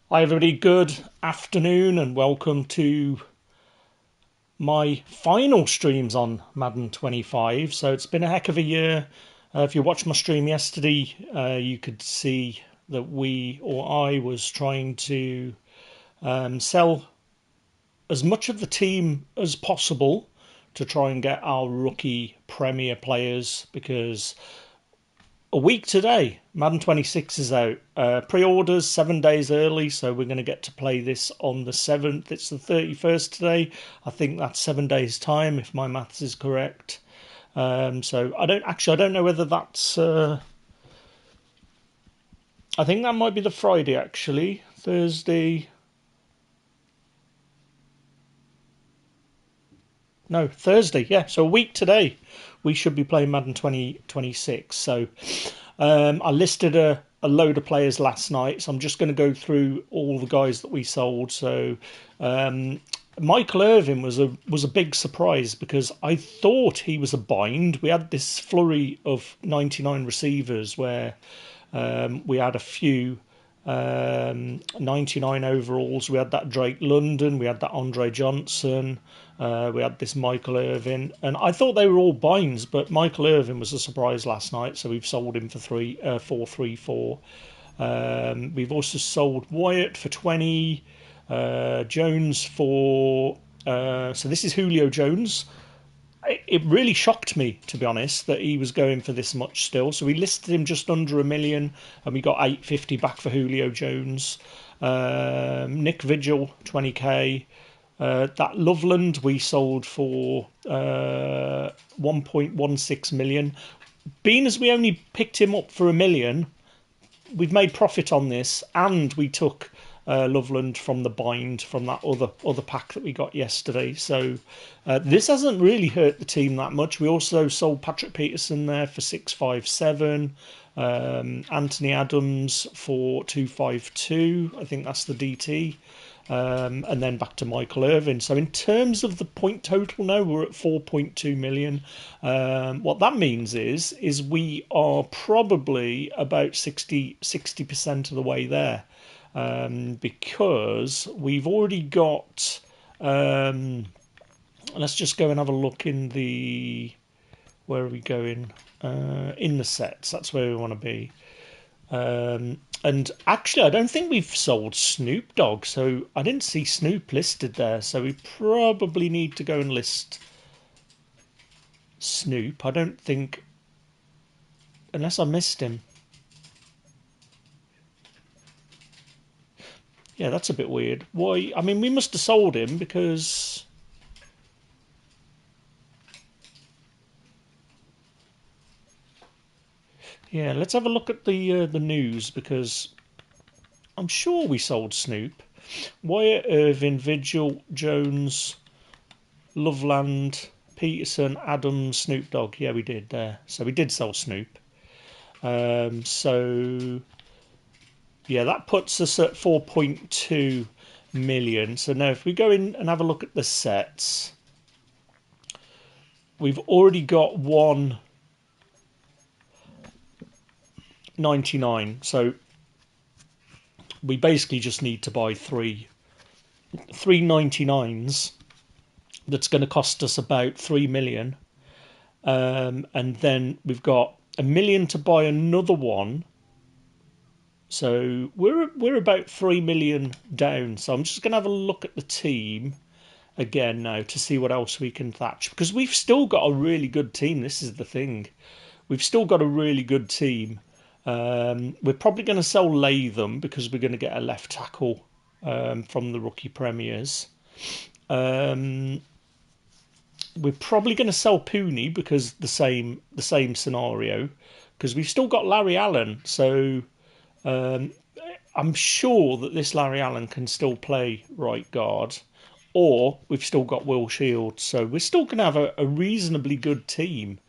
Hi, everybody. Good afternoon, and welcome to my final streams on Madden 25. So it's been a heck of a year. If you watched my stream yesterday, you could see that I was trying to sell as much of the team as possible to try and get our rookie premier players because a week today, Madden 26 is out. Pre-orders 7 days early, so we're going to get to play this on the 7th. It's the 31st today. I think that's 7 days time, if my maths is correct. So I don't know whether that's. I think that might be the Friday actually. Thursday. No, Thursday. Yeah, so a week today, we should be playing Madden 2026. So I listed a load of players last night, so I'm just going to go through all the guys that we sold. So Michael Irvin was a big surprise because I thought he was a bind. We had this flurry of 99 receivers where we had a few 99 overalls. We had that Drake London, we had that Andre Johnson, we had this Michael Irvin, and I thought they were all binds, but Michael Irvin was a surprise last night, so we've sold him for 434. We've also sold Wyatt for 20, Jones for so this is Julio Jones. It really shocked me, to be honest, that he was going for this much still. So we listed him just under 1 million, and we got 850 back for Julio Jones. Nick Vigil 20k. That Loveland we sold for 1.16 million. Being as we only picked him up for 1 million, we've made profit on this, and we took Loveland from the bind from that other pack that we got yesterday. So this hasn't really hurt the team that much. We also sold Patrick Peterson there for 657. Anthony Adams for 252. I think that's the DT. And then back to Michael Irvin. So in terms of the point total now, we're at 4.2 million. What that means is we are probably about 60% of the way there, because we've already got. Let's just go and have a look in the. Where are we going? In the sets. That's where we want to be. And actually, I don't think we've sold Snoop Dogg, so I didn't see Snoop listed there. So we probably need to go and list Snoop. I don't think, unless I missed him. Yeah, that's a bit weird. Why? I mean, we must have sold him because. Yeah, let's have a look at the news because I'm sure we sold Snoop. Wyatt, Irvin, Vigil, Jones, Loveland, Peterson, Adams, Snoop Dogg. Yeah, we did there. So we did sell Snoop. So yeah, that puts us at 4.2 million. So now if we go in and have a look at the sets, we've already got 199. So we basically just need to buy three 99s. That's going to cost us about 3 million. And then we've got 1 million to buy another one. So we're about 3 million down. So I'm just going to have a look at the team again now to see what else we can thatch, because we've still got a really good team. This is the thing. We've still got a really good team. We're probably going to sell Latham because we're going to get a left tackle from the rookie premiers. We're probably going to sell Pooney because the same scenario, because we've still got Larry Allen. So I'm sure that this Larry Allen can still play right guard, or we've still got Will Shields. So we're still going to have a reasonably good team.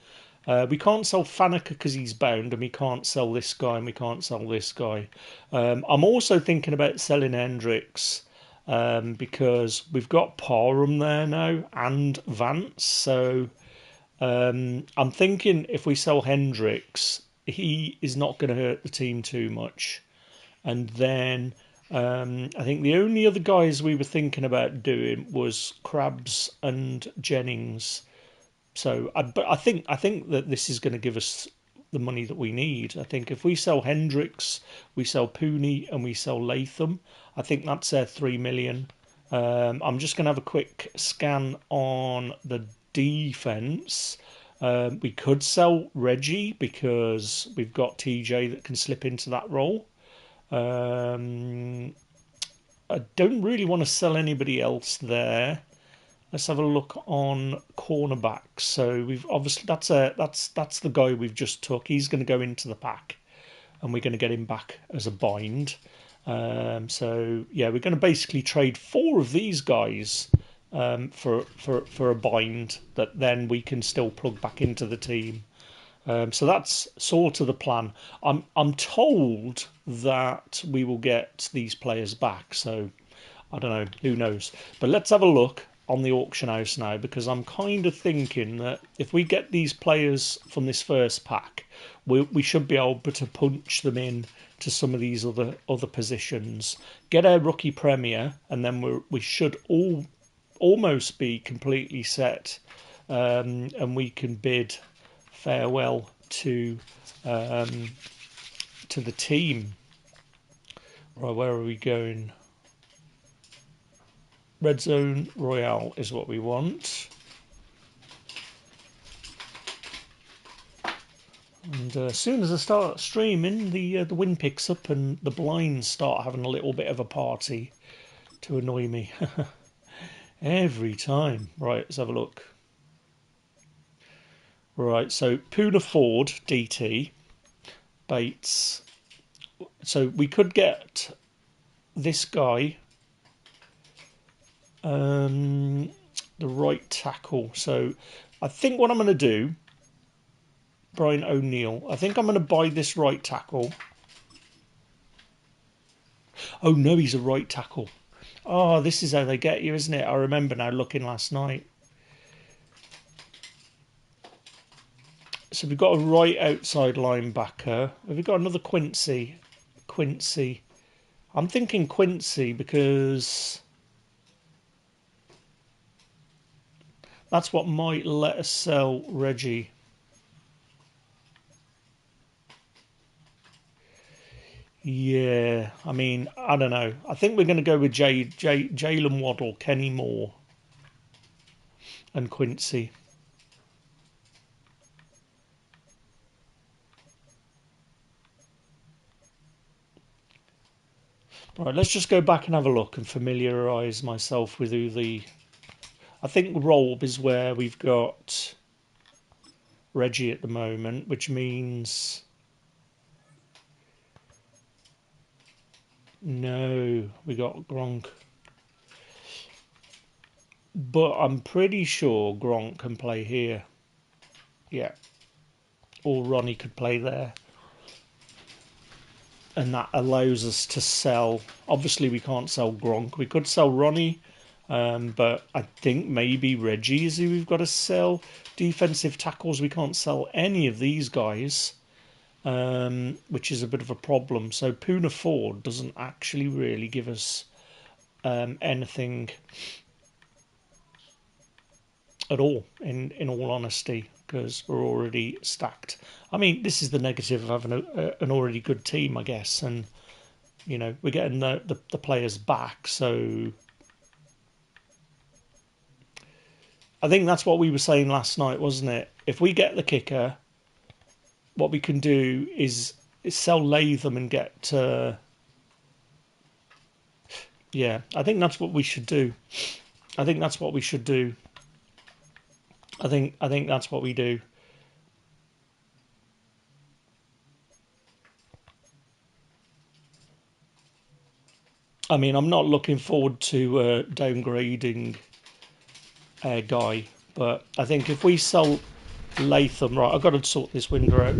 We can't sell Faneca because he's bound, and we can't sell this guy, and we can't sell this guy. I'm also thinking about selling Hendricks because we've got Parham there now and Vance. So I'm thinking if we sell Hendricks, he is not going to hurt the team too much. And then I think the only other guys we were thinking about doing was Krabs and Jennings. So, but I think that this is going to give us the money that we need. I think if we sell Hendricks, we sell Pooney, and we sell Latham, I think that's 3 million. I'm just going to have a quick scan on the defense. We could sell Reggie because we've got TJ that can slip into that role. I don't really want to sell anybody else there. Let's have a look on cornerbacks. So we've obviously that's the guy we've just took. He's going to go into the pack, and we're going to get him back as a bind. So yeah, we're going to basically trade 4 of these guys for a bind that then we can still plug back into the team. So that's sort of the plan. I'm told that we will get these players back. So I don't know, who knows. But let's have a look on the auction house now, because I'm kind of thinking that if we get these players from this first pack, we should be able to punch them in to some of these other positions, get our rookie premier, and then we should almost be completely set, and we can bid farewell to the team. Right, where are we going? Red Zone Royale is what we want. And as soon as I start streaming, the wind picks up and the blinds start having a little bit of a party to annoy me. Every time. Right, let's have a look. Right, so Poona Ford, DT, Bates. So we could get this guy, the right tackle. So I think what I'm going to do, Brian O'Neill, I think I'm going to buy this right tackle. Oh no, he's a right tackle. Oh, this is how they get you, isn't it? I remember now looking last night. So we've got a right outside linebacker. Have we got another Quincy? Quincy. I'm thinking Quincy because that's what might let us sell Reggie. Yeah, I mean, I don't know. I think we're going to go with Jalen Waddle, Kenny Moore, and Quincy. Right, let's just go back and have a look and familiarise myself with who the... I think Rolb is where we've got Reggie at the moment, which means... No, we got Gronk. But I'm pretty sure Gronk can play here. Yeah. Or Ronnie could play there. And that allows us to sell. Obviously, we can't sell Gronk. We could sell Ronnie, but I think maybe Reggie is who we've got to sell. Defensive tackles, we can't sell any of these guys, which is a bit of a problem. So Poona Ford doesn't actually really give us anything at all, in all honesty, because we're already stacked. I mean, this is the negative of having an already good team, I guess, and we're getting the players back, so I think that's what we were saying last night, wasn't it? If we get the kicker, what we can do is sell Latham and get yeah, I think that's what we should do. I think that's what we should do. I think that's what we do. I mean, I'm not looking forward to downgrading a guy, but I think if we sell Latham, right, I've got to sort this window out.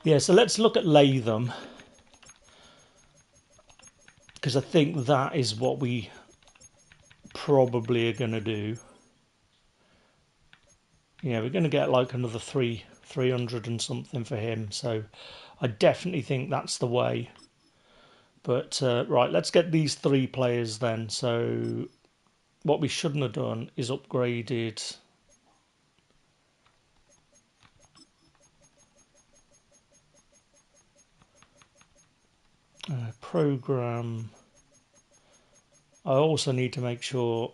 Yeah, so let's look at Latham, because I think that is what we probably are going to do. Yeah, we're going to get like another 300 and something for him, so I definitely think that's the way. But right, let's get these 3 players then. So what we shouldn't have done is upgraded program. I also need to make sure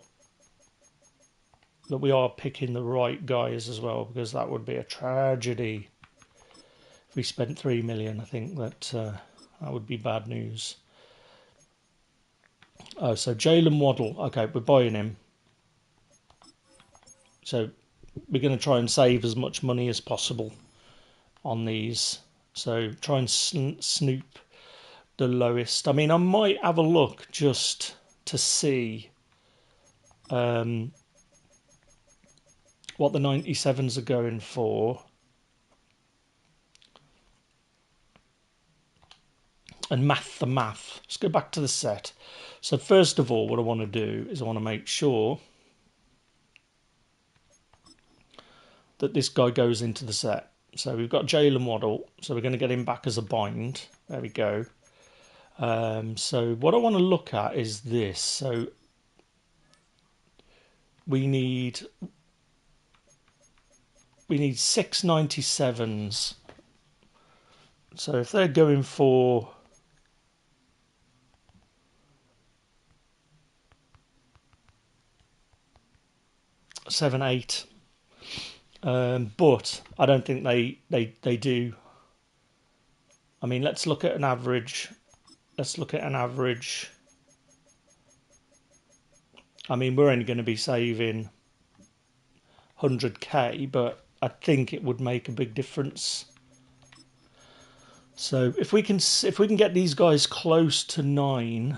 that we are picking the right guys as well, because that would be a tragedy if we spent 3 million. I think that that would be bad news. Oh, so Jalen Waddle. Okay, we're buying him. So we're going to try and save as much money as possible on these. So try and snoop the lowest. I mean, I might have a look just to see what the 97s are going for. And math the math. Let's go back to the set. So first of all, what I want to do is I want to make sure that this guy goes into the set. So we've got Jalen Waddle. So we're going to get him back as a bind. There we go. So what I want to look at is this. So we need 697s. So if they're going for 7-8, but I don't think they do. I mean, let's look at an average. Let's look at an average. I mean, we're only going to be saving 100k, but I think it would make a big difference. So if we can get these guys close to 9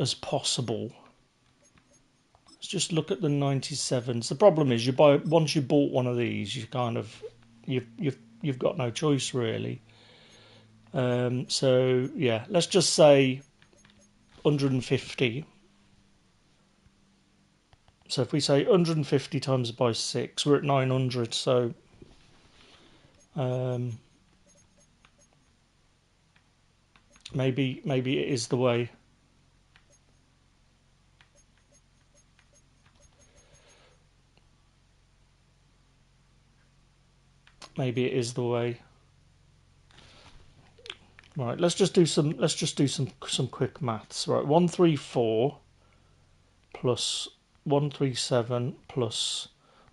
as possible. Let's just look at the 97s. The problem is, once you bought one of these, you kind of you've got no choice really. So yeah, let's just say 150. So if we say 150 times by 6, we're at 900. So maybe it is the way. Maybe it is the way. Right, let's just do some quick maths. Right, 134 plus 137 plus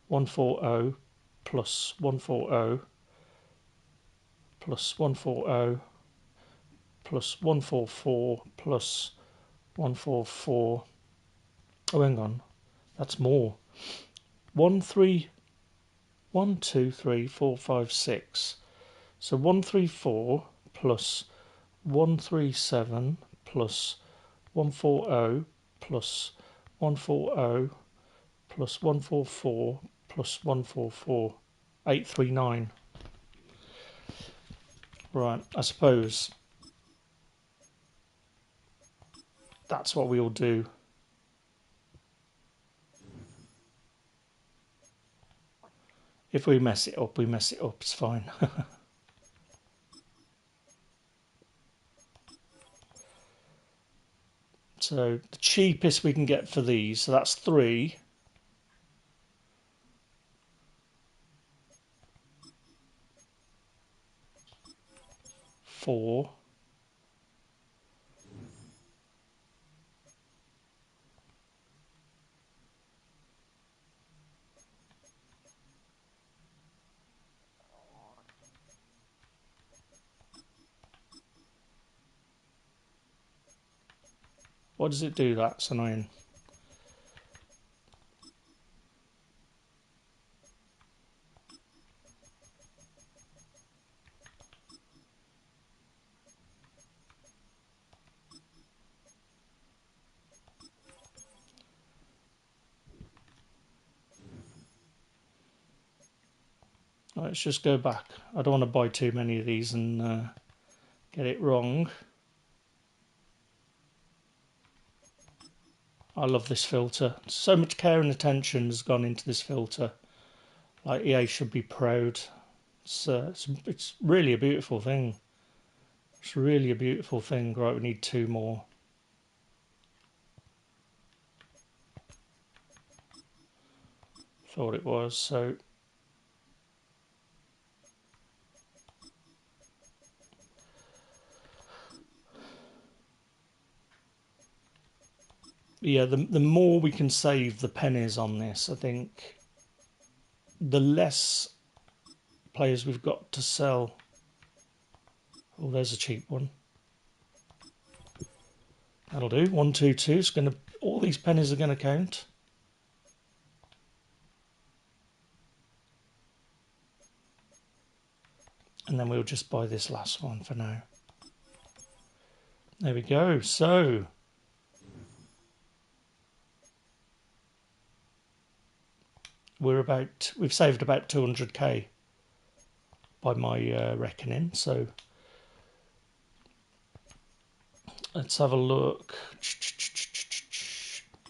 140 plus 140 plus 140 plus 144 plus 144. Oh, hang on, that's more. 1 3 1 2 3 4 5 6. So 134 plus 137 plus 140 plus 140 plus 144 plus 144. 839. Right, I suppose that's what we'll do. If we mess it up, we mess it up. It's fine. So the cheapest we can get for these, so that's 3. Four. What does it do? That's annoying. Let's just go back. I don't want to buy too many of these and get it wrong. I love this filter. So much care and attention has gone into this filter. Like, EA should be proud. It's really a beautiful thing. It's really a beautiful thing. Right, we need 2 more. Thought it was, so... Yeah, the more we can save the pennies on this, I think the less players we've got to sell. Oh, there's a cheap one. That'll do. 122. It's gonna. All these pennies are gonna count. And then we'll just buy this last one for now. There we go. So we've saved about 200k by my reckoning. So let's have a look.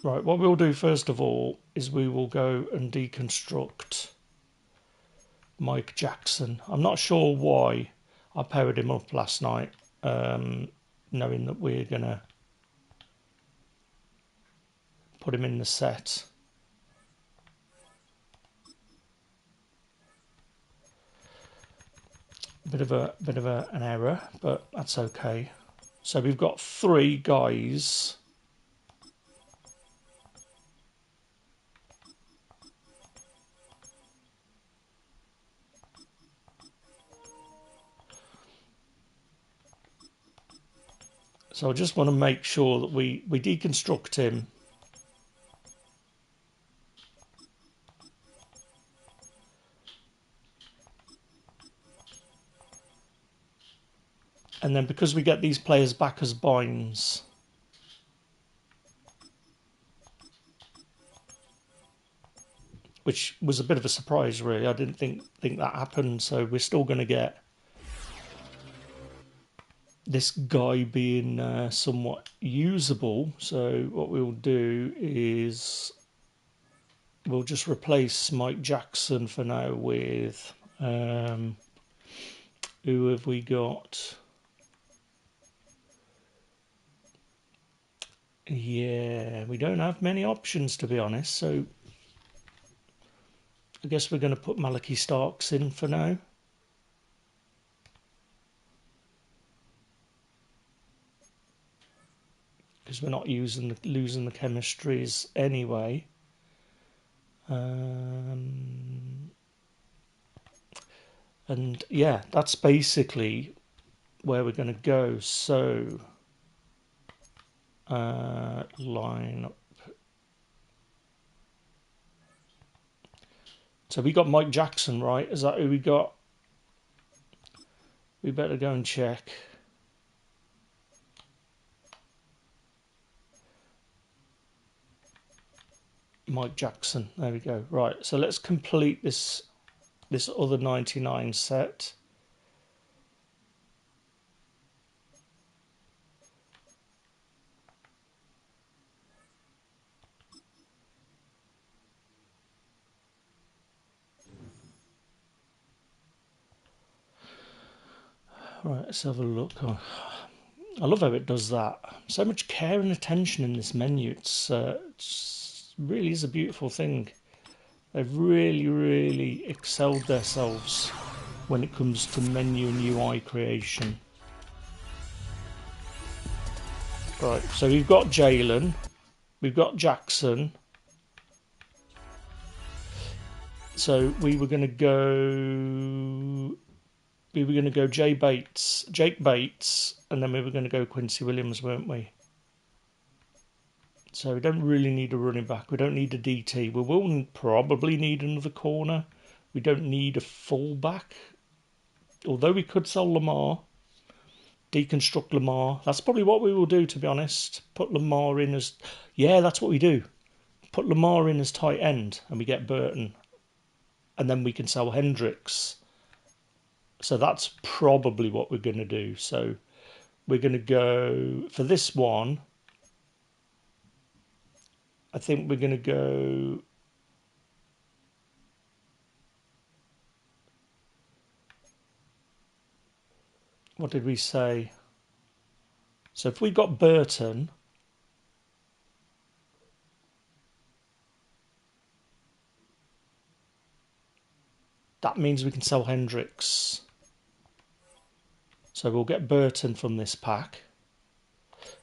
Right, what we'll do first of all is we will go and deconstruct Mike Jackson. I'm not sure why I powered him up last night, knowing that we're going to put him in the set. Bit of an error, but that's okay. So we've got 3 guys. So I just want to make sure that we deconstruct him. And then because we get these players back as binds, which was a bit of a surprise really. I didn't think that happened. So we're still going to get this guy being somewhat usable. So what we'll do is we'll just replace Mike Jackson for now with who have we got? Yeah, we don't have many options, to be honest, so I guess we're going to put Malachi Starks in for now. Because we're not losing the chemistries anyway. And yeah, that's basically where we're going to go. So line up. So we got Mike Jackson, right? Is that who we got? We better go and check. Mike Jackson. There we go. Right. So let's complete this other 99 set. Right, let's have a look. Oh, I love how it does that. So much care and attention in this menu. It's really is a beautiful thing. They've really, really excelled themselves when it comes to menu and UI creation. Right, so we've got Jalen, we've got Jackson. So we were going to go Jake Bates, and then we were going to go Quincy Williams, weren't we? So we don't really need a running back. We don't need a DT. We will probably need another corner. We don't need a fullback. Although we could sell Lamar, deconstruct Lamar. That's probably what we will do, to be honest. Put Lamar in as... Yeah, that's what we do. Put Lamar in as tight end, and we get Burton. and then we can sell Hendricks. So that's probably what we're going to do. So we're going to go for this one. I think we're going to go. What did we say? So if we got Burton, that means we can sell Hendricks. So we'll get Burton from this pack.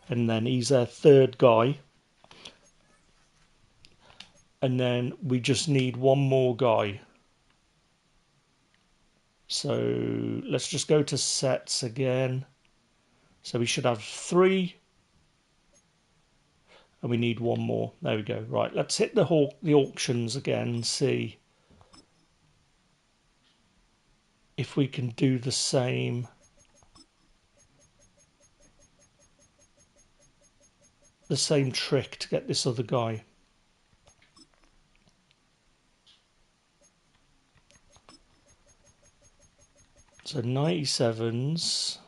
And then he's our third guy. And then we just need one more guy. So let's just go to sets again. So we should have 3. And we need one more. There we go. Right, let's hit the auctions again and see if we can do the same. The same trick to get this other guy. So 97s.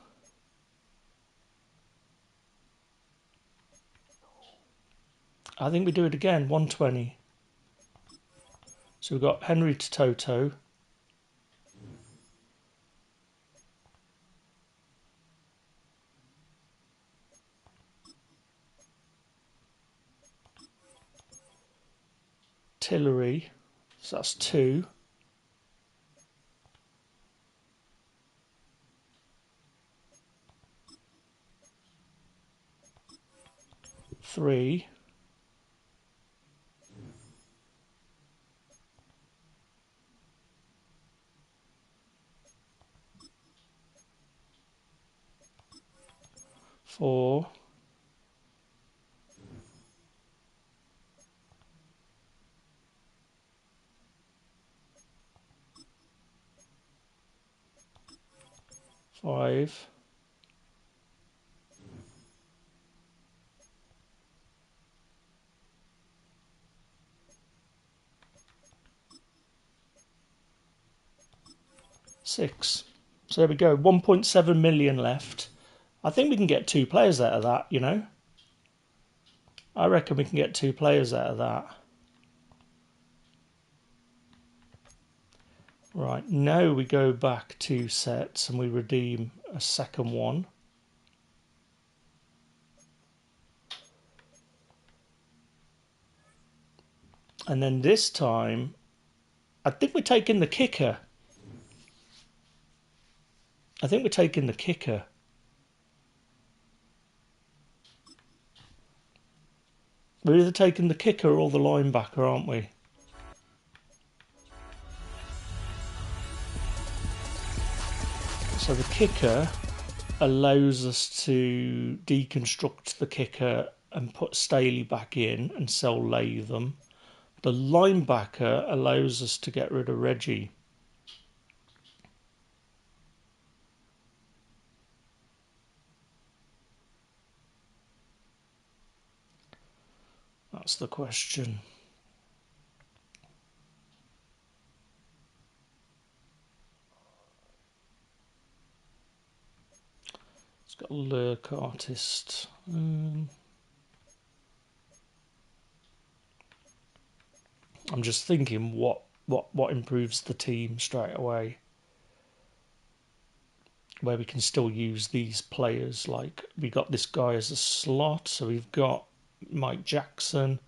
I think we do it again, 120. So we've got Henry to Toto. Tillery, so that's 2. Three. 4. 5. 6. So there we go, 1.7 million left. I think we can get 2 players out of that, you know. I reckon we can get 2 players out of that. Right, now we go back to sets and we redeem a second one. And then this time, I think we're taking the kicker. I think we're taking the kicker. We're either taking the kicker or the linebacker, aren't we? So the kicker allows us to deconstruct the kicker and put Staley back in and sell Latham. The linebacker allows us to get rid of Reggie. That's the question. It's got a lurk artist. I'm just thinking what improves the team straight away, where we can still use these players. Like we got this guy as a slot, so we've got Mike Jackson.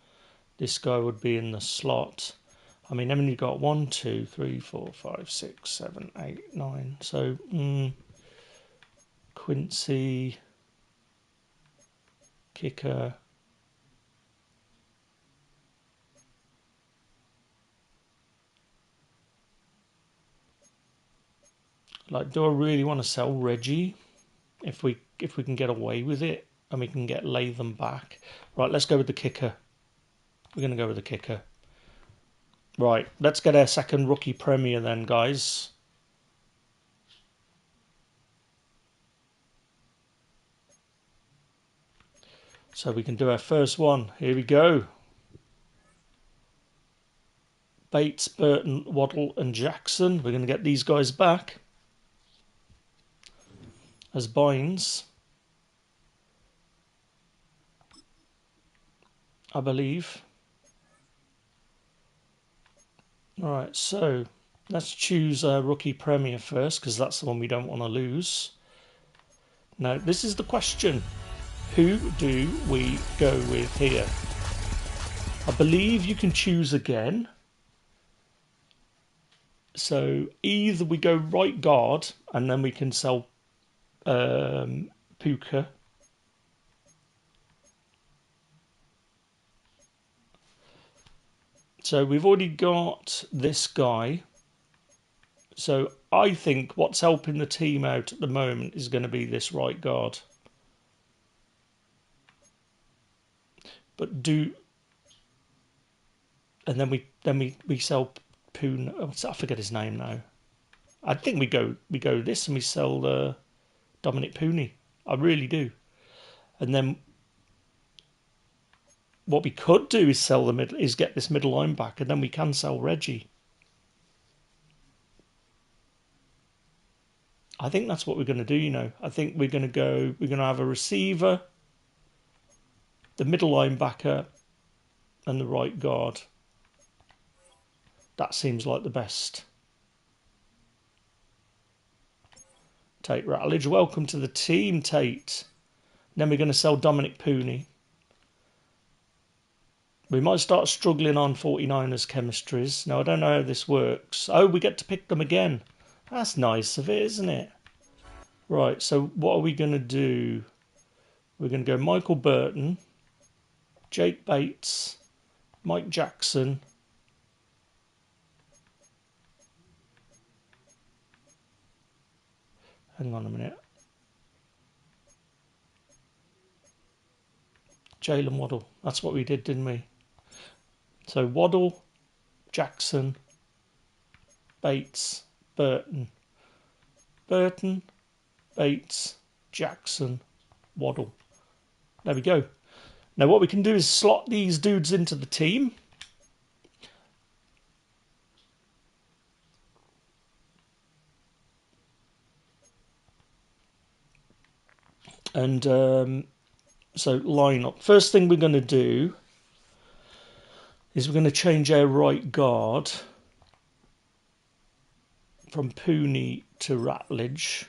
This guy would be in the slot. I mean, how many you got? 1, 2, 3, 4, 5, 6, 7, 8, 9. So Quincy, kicker. Like, do I really want to sell Reggie if we can get away with it and we can get Latham back? Right, let's go with the kicker. We're going to go with the kicker. Right, let's get our second rookie premier then, guys. So we can do our first one. Here we go. Bates, Burton, Waddle and Jackson. We're going to get these guys back as binds, I believe. Alright, so let's choose a rookie premier first, because that's the one we don't want to lose. Now, this is the question. Who do we go with here? I believe you can choose again. So either we go right guard and then we can sell Puka. So we've already got this guy. So I think what's helping the team out at the moment is going to be this right guard. But and then we sell Poon. I forget his name now. I think we go this and we sell Dominic Pooney. I really do. And then what we could do is sell the middle, is get this middle line back, and then we can sell Reggie. I think that's what we're going to do. You know, I think we're going to have a receiver, the middle linebacker, and the right guard. That seems like the best. Tate Ratledge, welcome to the team, Tate. Then we're going to sell Dominic Pooney. We might start struggling on 49ers chemistries. Now, I don't know how this works. Oh, we get to pick them again. That's nice of it, isn't it? Right, so what are we going to do? We're going to go Michael Burton, Jake Bates, Mike Jackson. Hang on a minute. Jalen Waddle. That's what we did, didn't we? So Waddle, Jackson, Bates, Burton, Bates, Jackson, Waddle. There we go. Now what we can do is slot these dudes into the team. And so line up. First thing we're going to do is we're going to change our right guard from Pooney to Ratledge.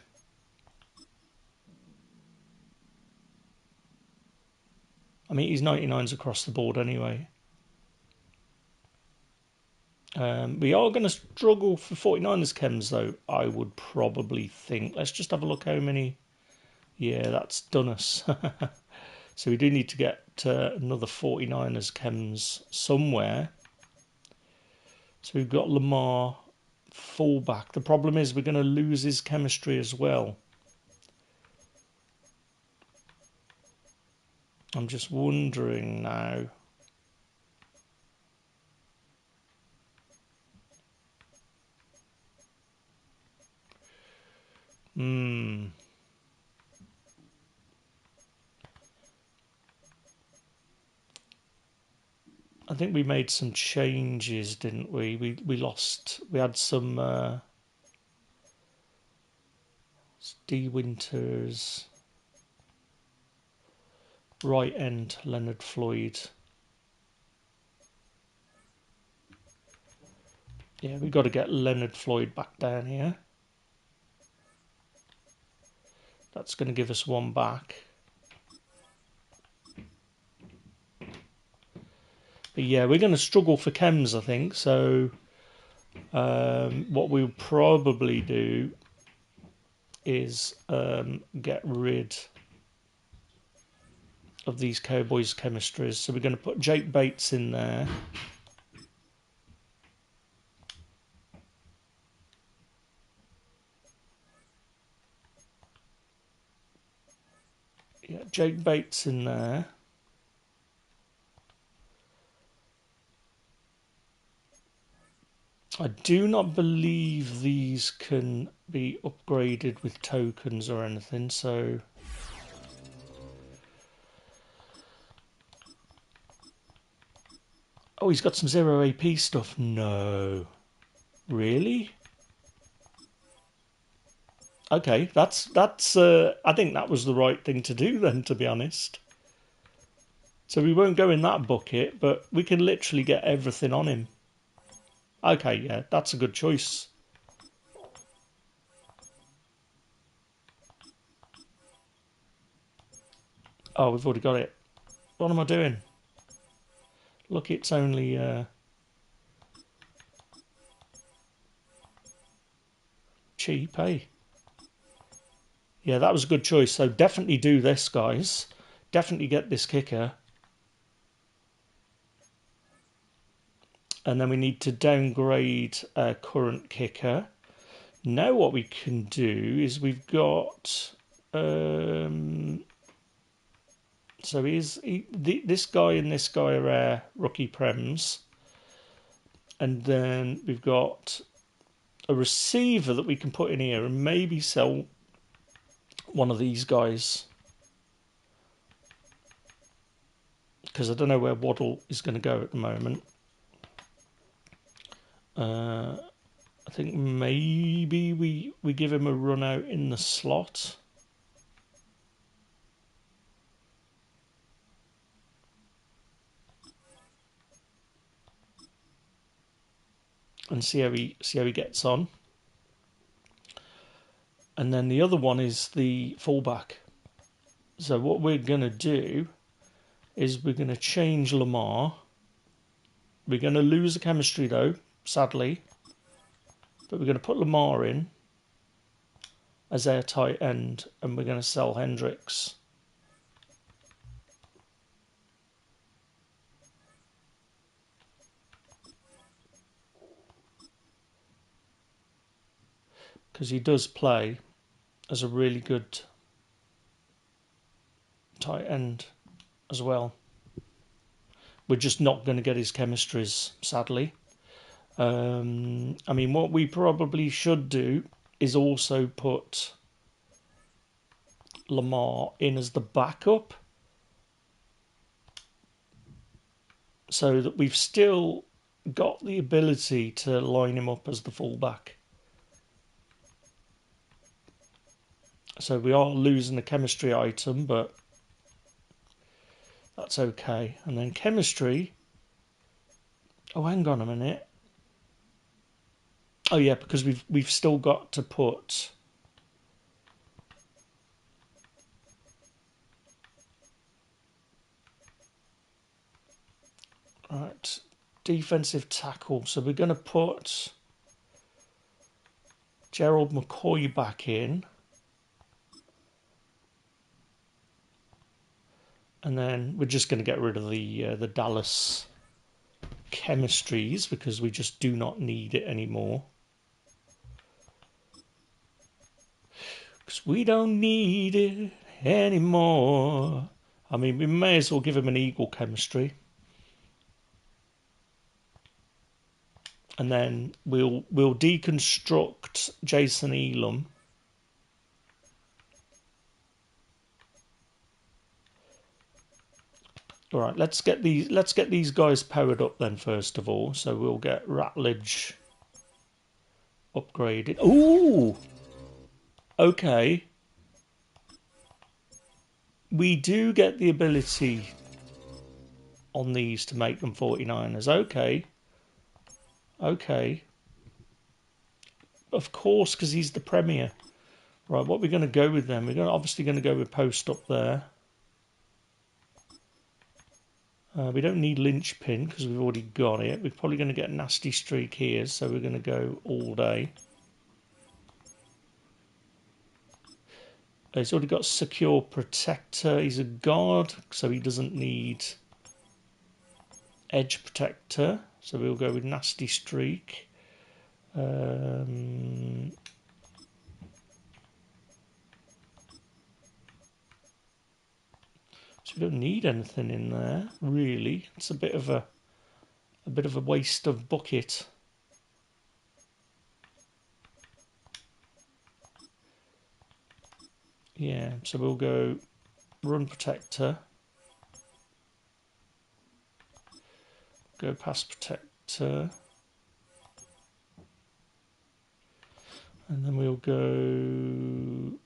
I mean, he's 99s across the board anyway. We are going to struggle for 49ers chems, though, I would probably think. Let's just have a look how many. Yeah, that's done us. So we do need to get another 49ers chems somewhere. So we've got Lamar, fullback. The problem is we're going to lose his chemistry as well. I'm just wondering now. I think we made some changes, didn't we? We had some D Winters, right end Leonard Floyd. Yeah, we've got to get Leonard Floyd back down here. That's going to give us one back. But yeah, we're going to struggle for chems, I think. So what we'll probably do is get rid of these Cowboys chemistries. So we're going to put Jake Bates in there. Yeah, Jake Bates in there. I do not believe these can be upgraded with tokens or anything, so Oh, he's got some 0 AP stuff. No. Really? Okay, that's I think that was the right thing to do then, to be honest. So we won't go in that bucket, but we can literally get everything on him. Okay, yeah, that's a good choice. Oh, we've already got it. What am I doing? Look, it's only cheap, eh? Yeah, that was a good choice. So definitely do this, guys. Definitely get this kicker. And then we need to downgrade current kicker. Now what we can do is we've got... so this guy and this guy are rookie prems. And then we've got a receiver that we can put in here and maybe sell one of these guys. Because I don't know where Waddle is going to go at the moment. I think maybe we give him a run out in the slot. And see how he gets on. And then the other one is the fullback. So what we're going to do is we're going to change Lamar. We're going to lose the chemistry though, sadly. But we're going to put Lamar in as our tight end, and we're going to sell Hendricks. Because he does play as a really good tight end as well. We're just not going to get his chemistries, sadly. I mean, what we probably should do is also put Lamar in as the backup, so that we've still got the ability to line him up as the fullback. So we are losing a chemistry item, but that's okay. And then chemistry. Oh, hang on a minute. Oh yeah, because we've still got to put right defensive tackle. So we're going to put Gerald McCoy back in. And then we're just going to get rid of the Dallas chemistries because we just do not need it anymore. Because we don't need it anymore. I mean, we may as well give him an eagle chemistry. And then we'll deconstruct Jason Elam. All right, let's get these guys powered up then first of all. So we'll get Ratledge upgraded. Ooh, okay. We do get the ability on these to make them 49ers. Okay. Okay. Of course, because he's the Premier. Right, what we're going to go with then? We're obviously going to go with post up there. We don't need linchpin because we've already got it. We're probably going to get a nasty streak here, so we're going to go all day. He's already got secure protector. He's a guard, so he doesn't need edge protector. So we'll go with nasty streak. So we don't need anything in there, really. It's a bit of a waste of bucket. Yeah, so we'll go run protector. Go pass protector. And then we'll go...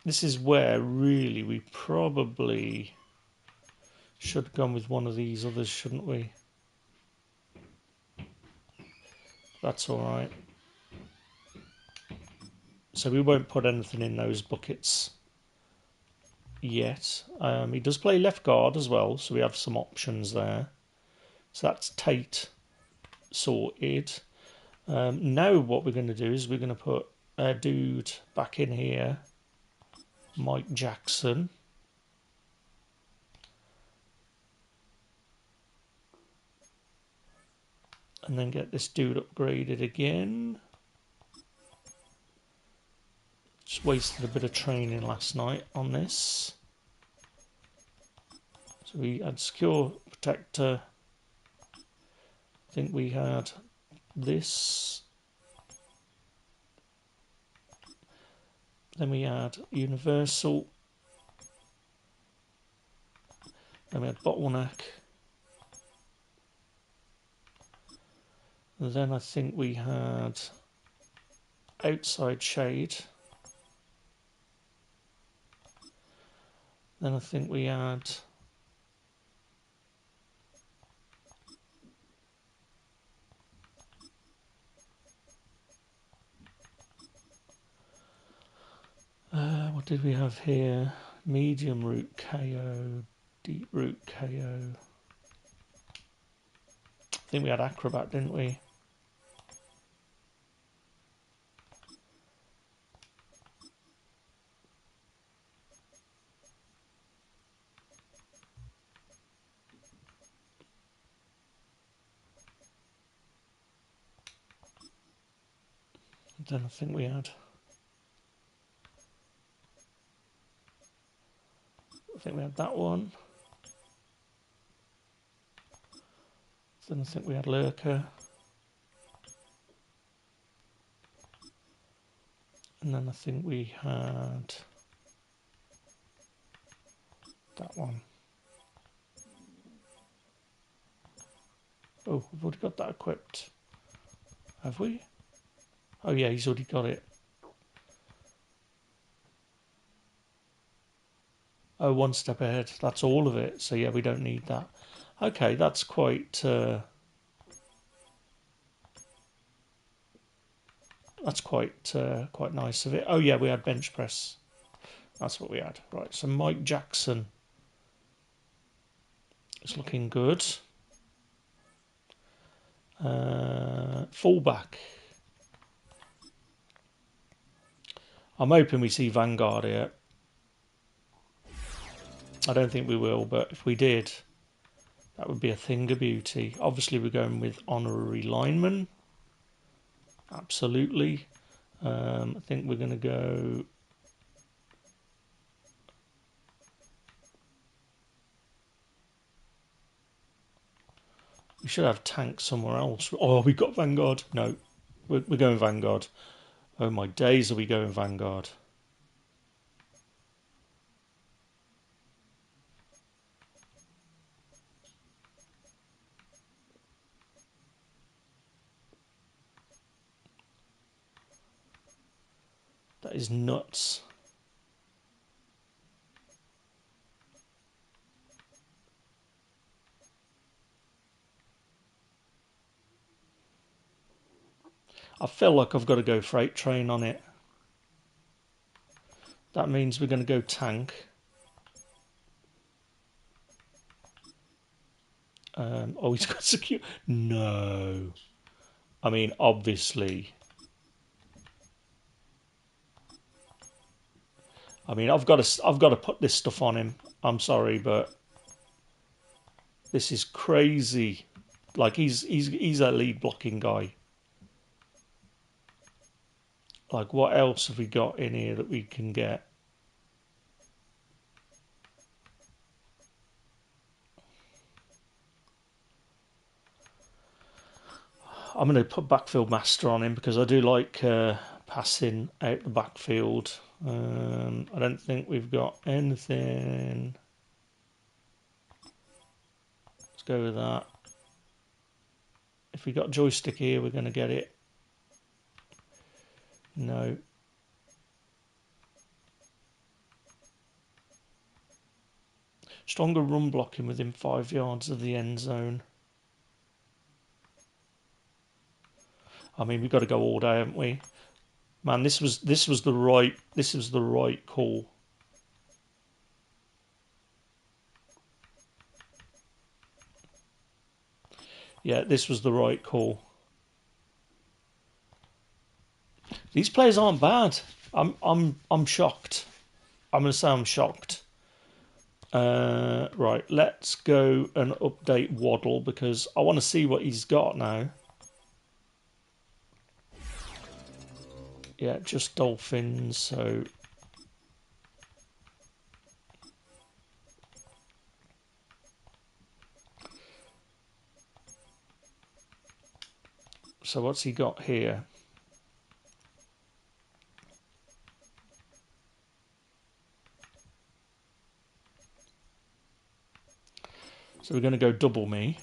This is where, really, we probably should have gone with one of these others, shouldn't we? That's all right. So we won't put anything in those buckets yet. He does play left guard as well, so we have some options there. So that's Tate sorted. Now what we're going to do is we're going to put a dude back in here, Mike Jackson. And then get this dude upgraded again. Just wasted a bit of training last night on this. So we had secure protector. I think we had this. Then we had universal. Then we had bottleneck. And then I think we had outside shade. Then I think we had what did we have here? Medium root KO, deep root KO. I think we had acrobat, didn't we? Then I think we had that one. Then I think we had lurker. And then I think we had that one. Oh, we've already got that equipped. Have we? Oh yeah, he's already got it. Oh, one step ahead. That's all of it. So yeah, we don't need that. Okay, that's quite quite nice of it. Oh yeah, we had bench press. That's what we had. Right, so Mike Jackson is looking good. Fullback. I'm hoping we see Vanguard here. I don't think we will, but if we did, that would be a thing of beauty. Obviously, we're going with honorary lineman. Absolutely. I think we're going to go... We should have tank somewhere else. Oh, we got Vanguard. No, we're going Vanguard. Oh my days, are we going Vanguard? That is nuts. I feel like I've got to go freight train on it. That means we're going to go tank. Oh, he's got secure. No. I mean, obviously. I mean, I've got to put this stuff on him. I'm sorry, but this is crazy. Like he's a lead blocking guy. Like, what else have we got in here that we can get? I'm going to put backfield master on him because I do like passing out the backfield. I don't think we've got anything. Let's go with that. If we got joystick here, we're going to get it. No. Stronger run blocking within 5 yards of the end zone. I mean, we've got to go all day, haven't we? Man, this was the right call. Yeah, this was the right call. These players aren't bad. I'm shocked. I'm going to say I'm shocked. Right, let's go and update Waddle because I want to see what he's got now. Yeah, just Dolphins, so... So what's he got here? So we're going to go double me.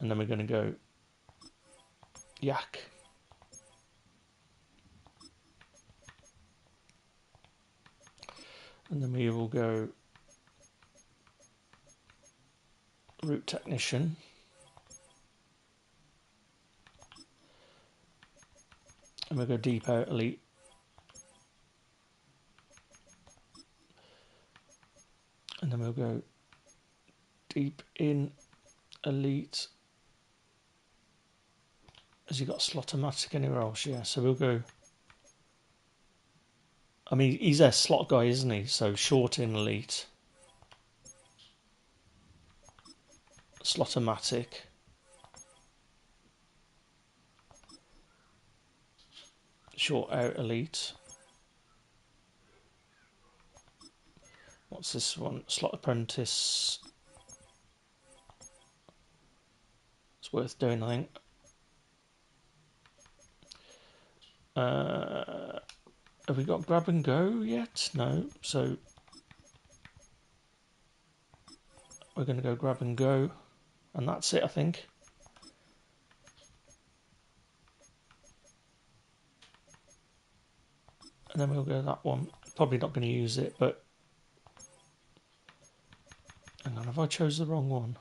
And then we're going to go yak. And then we will go route technician. And we'll go deep out elite. And then we'll go deep in elite. Has he got slot-o-matic anywhere else? Yeah, so we'll go... I mean, he's a slot guy, isn't he? So short in elite. Slot-o-matic. Short out elite. What's this one? Slot apprentice. It's worth doing, I think. Have we got grab and go yet? No. So we're going to go grab and go. And that's it, I think. And then we'll go that one. Probably not going to use it, but... Hang on, have I chose the wrong one?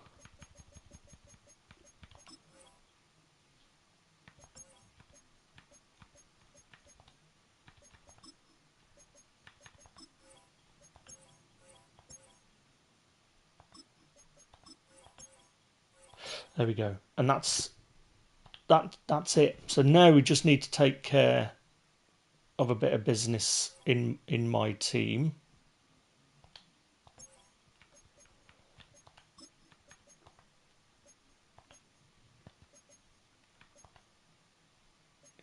There we go. And that's it. So now we just need to take care of a bit of business in my team.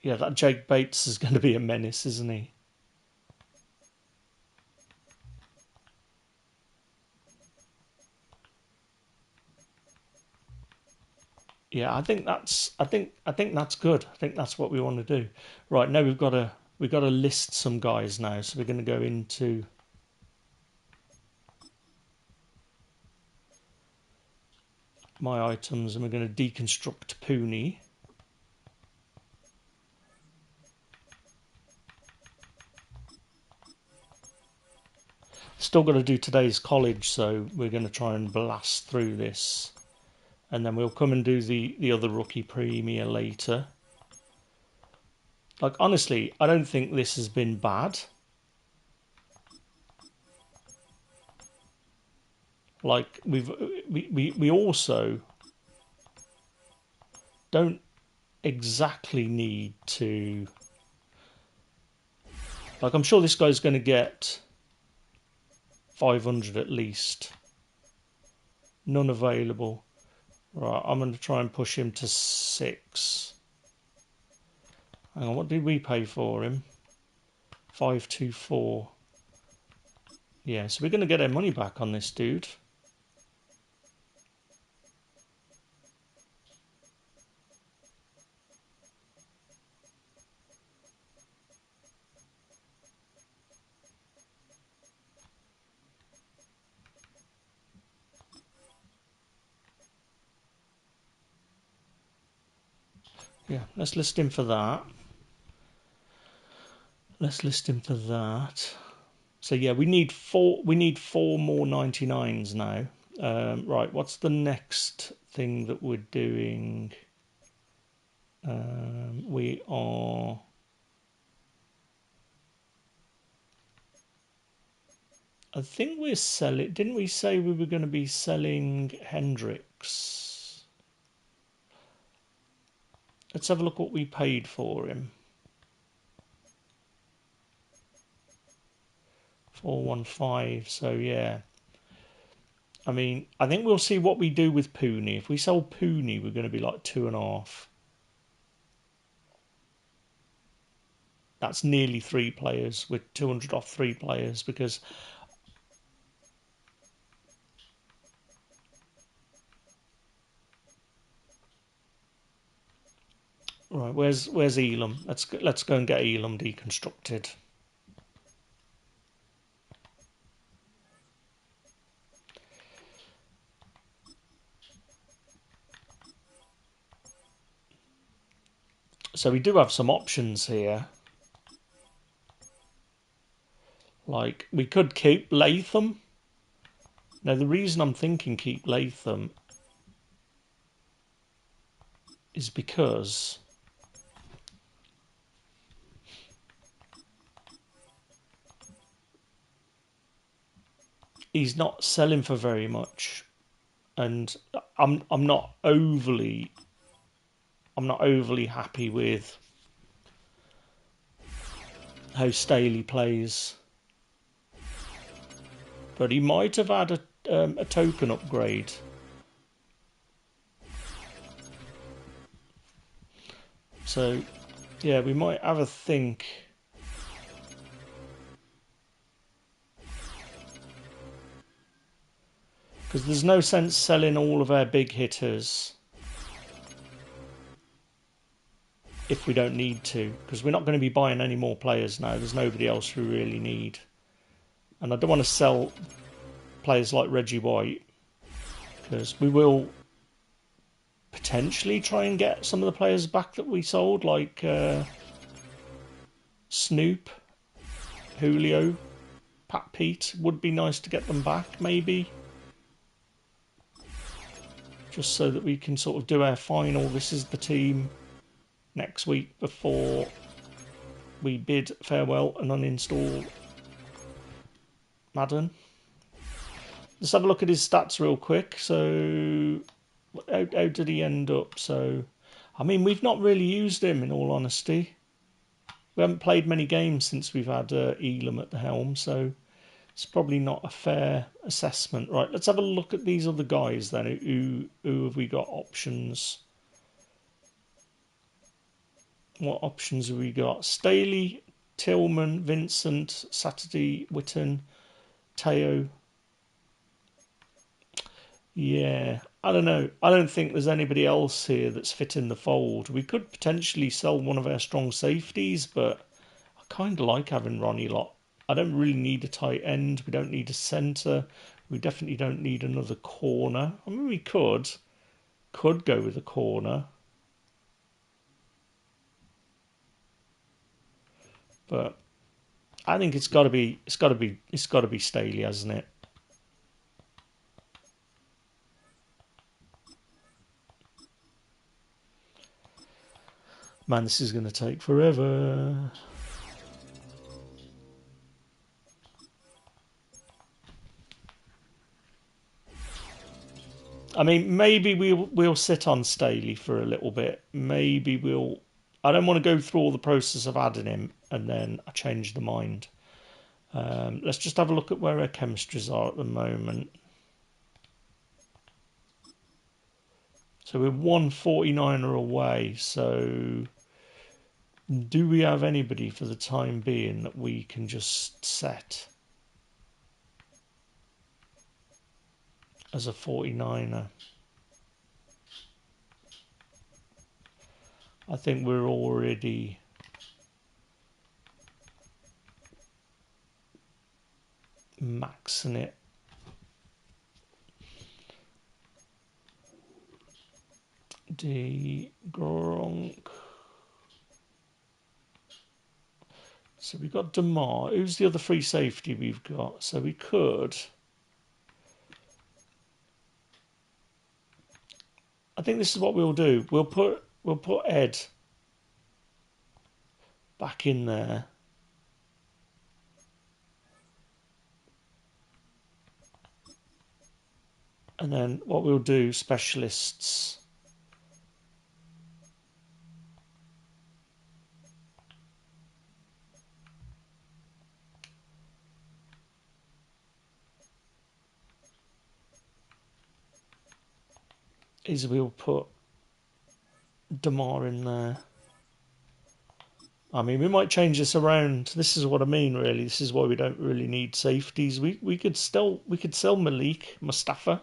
Yeah, that Jake Bates is going to be a menace, isn't he? Yeah, I think that's good. I think that's what we want to do. Right, now we've got to list some guys now. So we're going to go into my items and we're going to deconstruct Pooney. Still got to do today's college, so we're going to try and blast through this. And then we'll come and do the other rookie premier later. Like, honestly, I don't think this has been bad. Like, we also don't exactly need to... Like, I'm sure this guy's going to get 500 at least. None available. Right, I'm going to try and push him to 6. Hang on, what did we pay for him? 524. Yeah, so we're going to get our money back on this dude. Yeah, let's list him for that. Let's list him for that. So yeah, we need four more 99s now. Right, what's the next thing that we're doing? We are... I think we're selling... Didn't we say we were going to be selling Hendricks? Let's have a look what we paid for him. 415, so yeah. I mean, I think we'll see what we do with Pooney. If we sell Pooney, we're going to be like 2.5. That's nearly 3 players. We're 200 off 3 players because... Right, where's Elam? Let's go and get Elam deconstructed. So we do have some options here. Like, we could keep Latham. Now, the reason I'm thinking keep Latham is because he's not selling for very much, and I'm not overly happy with how Staley plays. But he might have had a token upgrade. So, yeah, we might have a think. Because there's no sense selling all of our big hitters if we don't need to. Because we're not going to be buying any more players now. There's nobody else we really need. And I don't want to sell players like Reggie White. Because we will potentially try and get some of the players back that we sold. Like Snoop, Julio, Pat Pete. Would be nice to get them back, maybe. Just so that we can sort of do our final. This is the team next week before we bid farewell and uninstall Madden. Let's have a look at his stats real quick. So, how did he end up? So, I mean, we've not really used him, in all honesty. We haven't played many games since we've had Elam at the helm, so it's probably not a fair assessment. Right, let's have a look at these other guys then. Who have we got options? What options have we got? Staley, Tillman, Vincent, Saturday, Witten, Teo. Yeah, I don't know. I don't think there's anybody else here that's fit in the fold. We could potentially sell one of our strong safeties, but I kind of like having Ronnie Lott. I don't really need a tight end. We don't need a centre. We definitely don't need another corner. I mean, we could go with a corner, but I think it's got to be Staley, hasn't it? Man, this is going to take forever. I mean, maybe we'll sit on Staley for a little bit. Maybe we'll. I don't want to go through all the process of adding him and then I change the mind. Let's just have a look at where our chemistries are at the moment. So we're 149er away. So do we have anybody for the time being that we can just set as a 49er? I think we're already maxing it. D Gronk. So we've got Demar. Who's the other free safety we've got? So we could... I think this is what we'll do. We'll put Ed back in there. And then what we'll do, specialists. Is we'll put Demar in there. I mean, we might change this around. This is what I mean, really. This is why we don't really need safeties. We could sell Malik Mustafa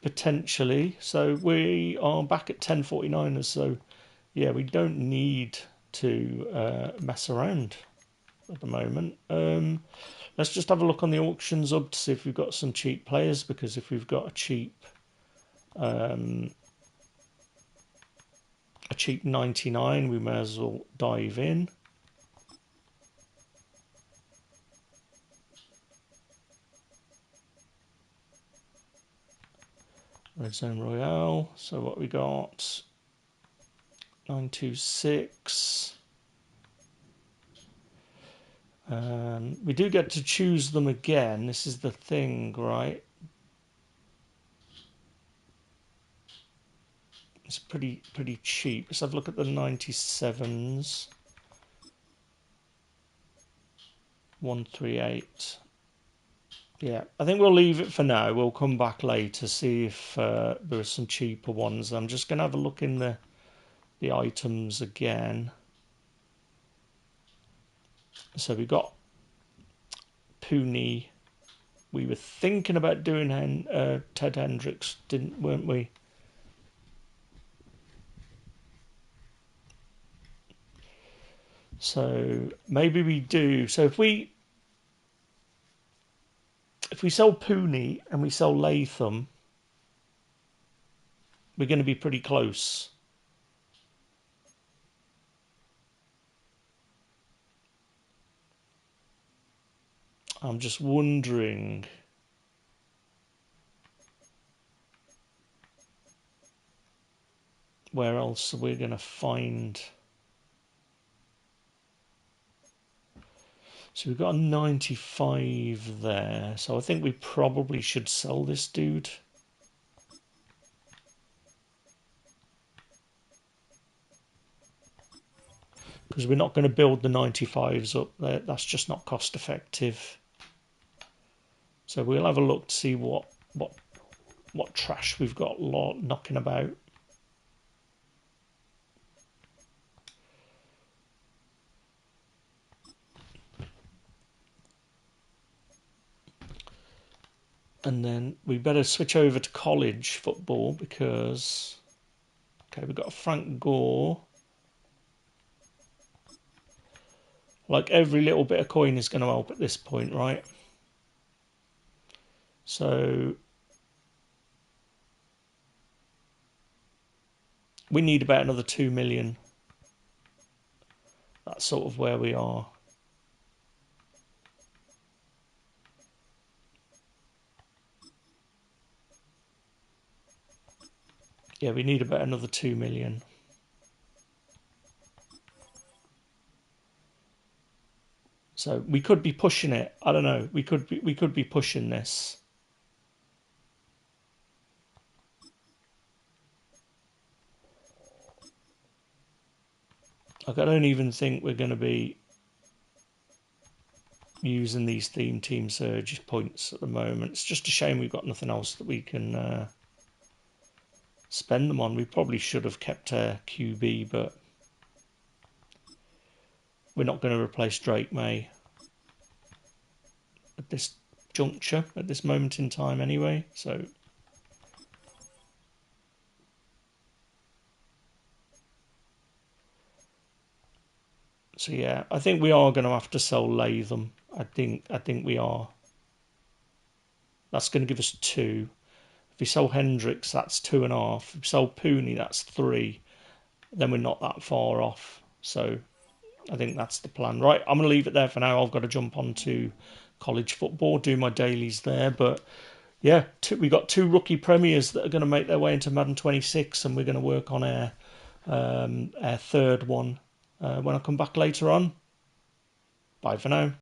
potentially. So we are back at 1049ers. So yeah, we don't need to mess around at the moment. Let's just have a look on the auctions hub to see if we've got some cheap players. Because if we've got a cheap 99, we may as well dive in. Red Zone Royale. So what we got? 926. We do get to choose them again. This is the thing, right? It's pretty cheap. Let's have a look at the 97s. 138. Yeah, I think we'll leave it for now. We'll come back later, see if there are some cheaper ones. I'm just going to have a look in the items again. So we got Pooney. We were thinking about doing Ted Hendricks, weren't we? So maybe we do. So if we sell Pooney and we sell Latham, we're going to be pretty close. I'm just wondering where else we're going to find. So we've got a 95 there. So I think we probably should sell this dude. Because we're not going to build the 95s up there. That's just not cost effective. So we'll have a look to see what trash we've got knocking about. And then we better switch over to college football because, okay, we've got a Frank Gore. Like every little bit of coin is going to help at this point, right? So we need about another 2 million. That's sort of where we are. Yeah, we need about another 2 million. So we could be pushing it. I don't know. We could be pushing this. Like, I don't even think we're going to be using these team surge points at the moment. It's just a shame we've got nothing else that we can spend them on. We probably should have kept a QB, but we're not going to replace Drake May at this juncture, at this moment in time anyway. So yeah, I think we are going to have to sell Latham. I think we are. That's going to give us 2. If we sell Hendricks, that's 2.5. If we sell Pooney, that's 3. Then we're not that far off. So I think that's the plan. Right, I'm going to leave it there for now. I've got to jump on to college football, do my dailies there. But yeah, we got 2 rookie premiers that are going to make their way into Madden 26, and we're going to work on our third one when I come back later on. Bye for now.